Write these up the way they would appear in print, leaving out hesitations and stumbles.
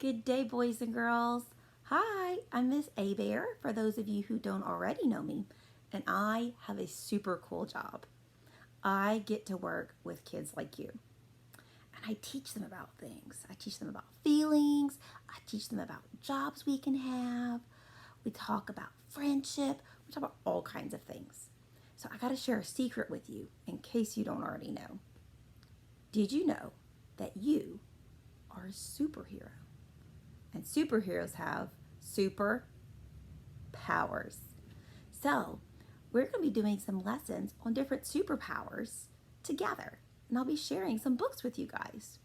Good day, boys and girls. Hi, I'm Miss Hebert, for those of you who don't already know me, and I have a super cool job. I get to work with kids like you, and I teach them about things. I teach them about feelings. I teach them about jobs we can have. We talk about friendship. We talk about all kinds of things. So I got to share a secret with you in case you don't already know. Did you know that you are a superhero? And superheroes have super powers. So, we're going to be doing some lessons on different superpowers together. And I'll be sharing some books with you guys.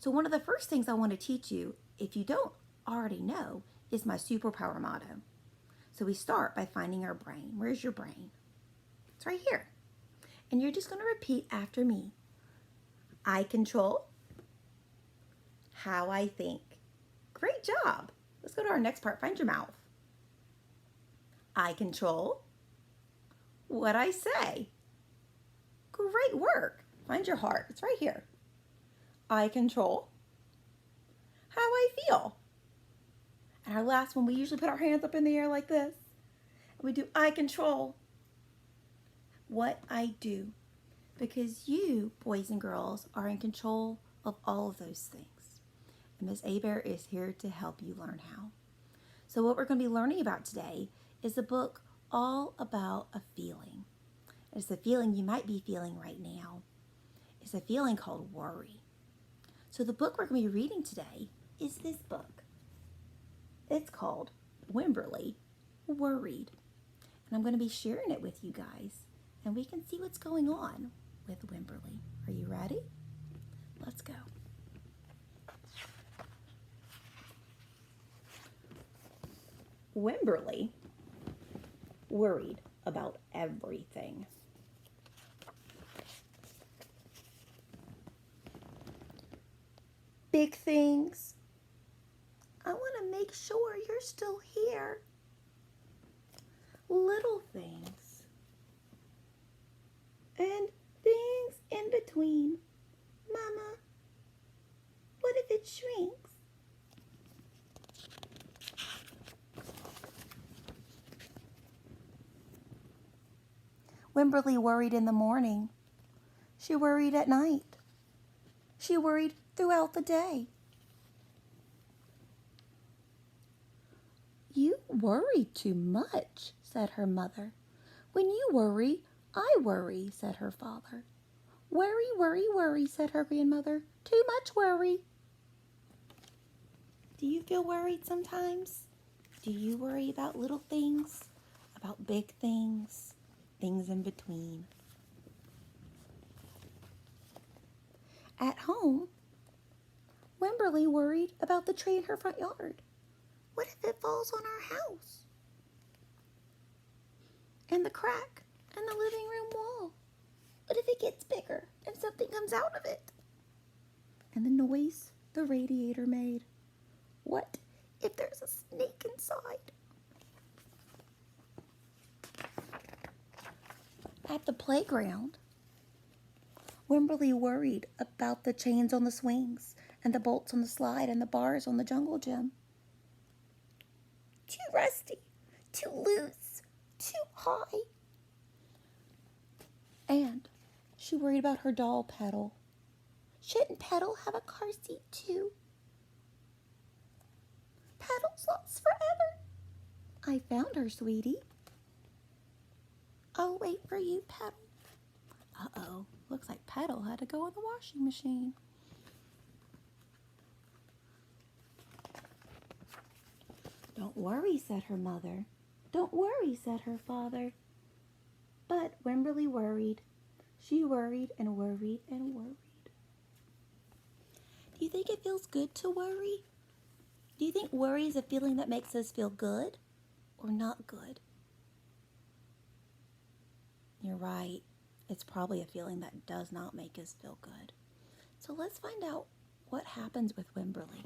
So, one of the first things I want to teach you, if you don't already know, is my superpower motto. So, we start by finding our brain. Where's your brain? It's right here. And you're just going to repeat after me. I control how I think. Great job. Let's go to our next part. Find your mouth. I control what I say. Great work. Find your heart. It's right here. I control how I feel. And our last one, we usually put our hands up in the air like this. And we do I control what I do. Because you, boys and girls, are in control of all of those things. And Ms. Hebert is here to help you learn how. So what we're going to be learning about today is a book all about a feeling. It's a feeling you might be feeling right now. It's a feeling called worry. So the book we're going to be reading today is this book. It's called Wemberly, Worried. And I'm going to be sharing it with you guys. And we can see what's going on with Wemberly. Are you ready? Let's go. Wemberly worried about everything. Big things. I want to make sure you're still here. Little things. And things in between. Mama, what if it shrinks? Wemberly worried in the morning. She worried at night. She worried throughout the day. You worry too much, said her mother. When you worry, I worry, said her father. Worry, worry, worry, said her grandmother. Too much worry. Do you feel worried sometimes? Do you worry about little things? About big things? Things in between? At home, Wemberly worried about the tree in her front yard. What if it falls on our house? And the crack in the living room wall? What if it gets bigger and something comes out of it? And the noise the radiator made? What if there's a snake inside? At the playground, Wemberly worried about the chains on the swings and the bolts on the slide and the bars on the jungle gym. Too rusty, too loose, too high. And she worried about her doll Petal. Shouldn't Petal have a car seat too? Petal's lost forever. I found her, sweetie. I'll wait for you, Petal. Uh-oh, looks like Petal had to go in the washing machine. Don't worry, said her mother. Don't worry, said her father. But Wemberly worried. She worried and worried and worried. Do you think it feels good to worry? Do you think worry is a feeling that makes us feel good or not good? You're right. It's probably a feeling that does not make us feel good. So let's find out what happens with Wemberly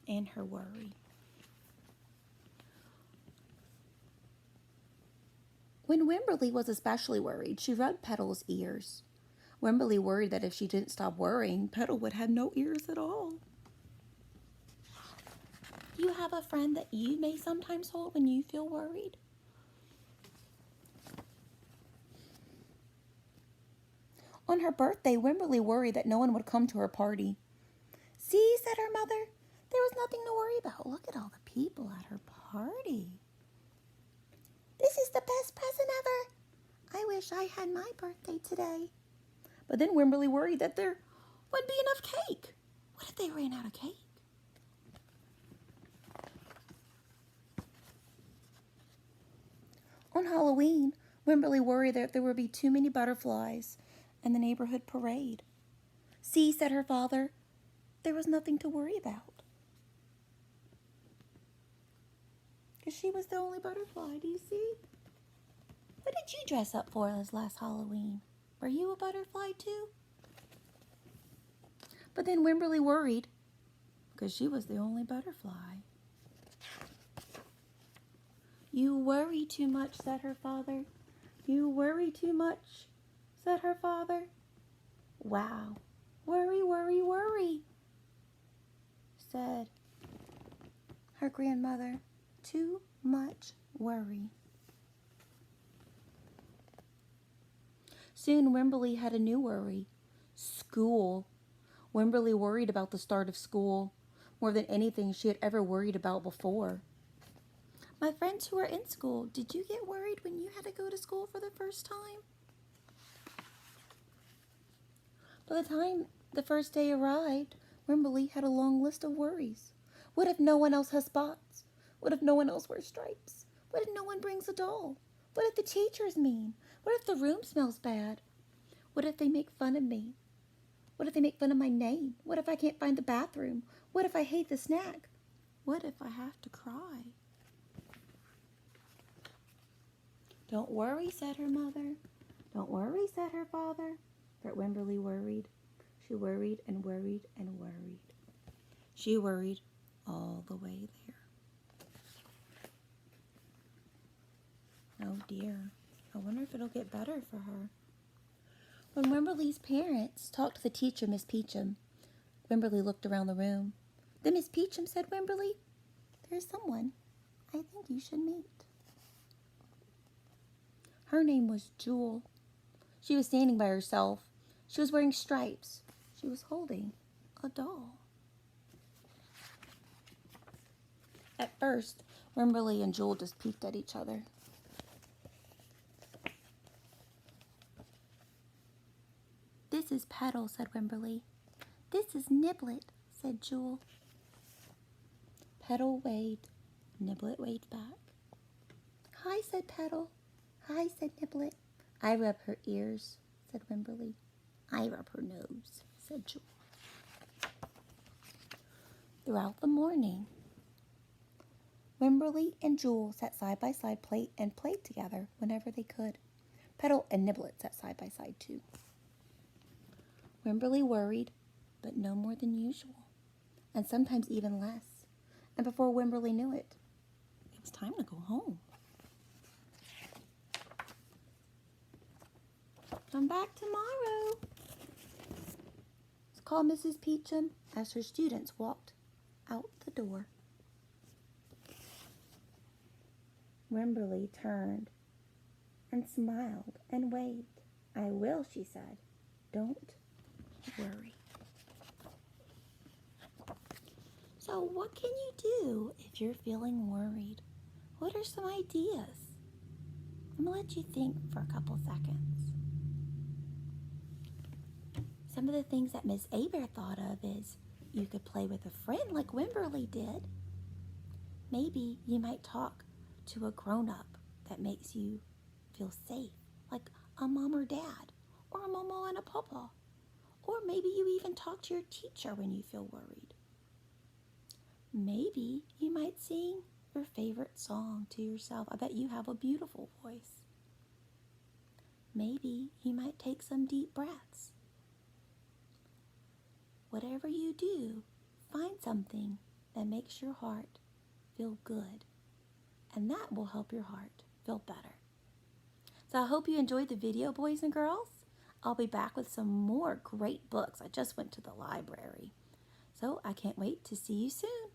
and her worry. When Wemberly was especially worried, she rubbed Petal's ears. Wemberly worried that if she didn't stop worrying, Petal would have no ears at all. you have a friend that you may sometimes hold when you feel worried? On her birthday, Wemberly worried that no one would come to her party. "See," said her mother, "there was nothing to worry about. Look at all the people at her party. This is the best present ever. I wish I had my birthday today." But then Wemberly worried that there wouldn't be enough cake. What if they ran out of cake? On Halloween, Wemberly worried that there would be too many butterflies in the neighborhood parade. "See," said her father, "there was nothing to worry about." Because she was the only butterfly, do you see? What did you dress up for this last Halloween? Were you a butterfly too? But then Wemberly worried because she was the only butterfly. "You worry too much," said her father. "You worry too much," said her father. "Wow, worry, worry, worry," said her grandmother. "Too much worry." Soon Wemberly had a new worry. School. Wemberly worried about the start of school more than anything she had ever worried about before. My friends who are in school, did you get worried when you had to go to school for the first time? By the time the first day arrived, Wemberly had a long list of worries. What if no one else has spots? What if no one else wears stripes? What if no one brings a doll? What if the teacher's mean? What if the room smells bad? What if they make fun of me? What if they make fun of my name? What if I can't find the bathroom? What if I hate the snack? What if I have to cry? "Don't worry," said her mother. "Don't worry," said her father. But Wemberly worried. She worried and worried and worried. She worried all the way there. Oh dear. I wonder if it'll get better for her. When Wemberly's parents talked to the teacher, Miss Peachum, Wemberly looked around the room. Then Miss Peachum said, "Wemberly, there's someone I think you should meet." Her name was Jewel. She was standing by herself. She was wearing stripes. She was holding a doll. At first, Wemberly and Jewel just peeked at each other. "This is Petal," said Wemberly. "This is Niblet," said Jewel. Petal waved. Niblet waved back. "Hi," said Petal. "Hi," said Niblet. "I rub her ears," said Wemberly. "I rub her nose," said Jewel. Throughout the morning, Wemberly and Jewel sat side by side and played together whenever they could. Petal and Niblet sat side by side too. Wemberly worried, but no more than usual, and sometimes even less. And before Wemberly knew it, it was time to go home. "Come back tomorrow," called Mrs. Peachum as her students walked out the door. Wemberly turned and smiled and waved. "I will," she said. "Don't worry." So what can you do if you're feeling worried? What are some ideas? I'm going to let you think for a couple seconds. Some of the things that Miss Hebert thought of is you could play with a friend like Wemberly did. Maybe you might talk to a grown-up that makes you feel safe, like a mom or dad, or a mama and a papa. Or maybe you even talk to your teacher when you feel worried. Maybe you might sing your favorite song to yourself. I bet you have a beautiful voice. Maybe you might take some deep breaths. Whatever you do, find something that makes your heart feel good, and that will help your heart feel better. So I hope you enjoyed the video, boys and girls. I'll be back with some more great books. I just went to the library, so I can't wait to see you soon.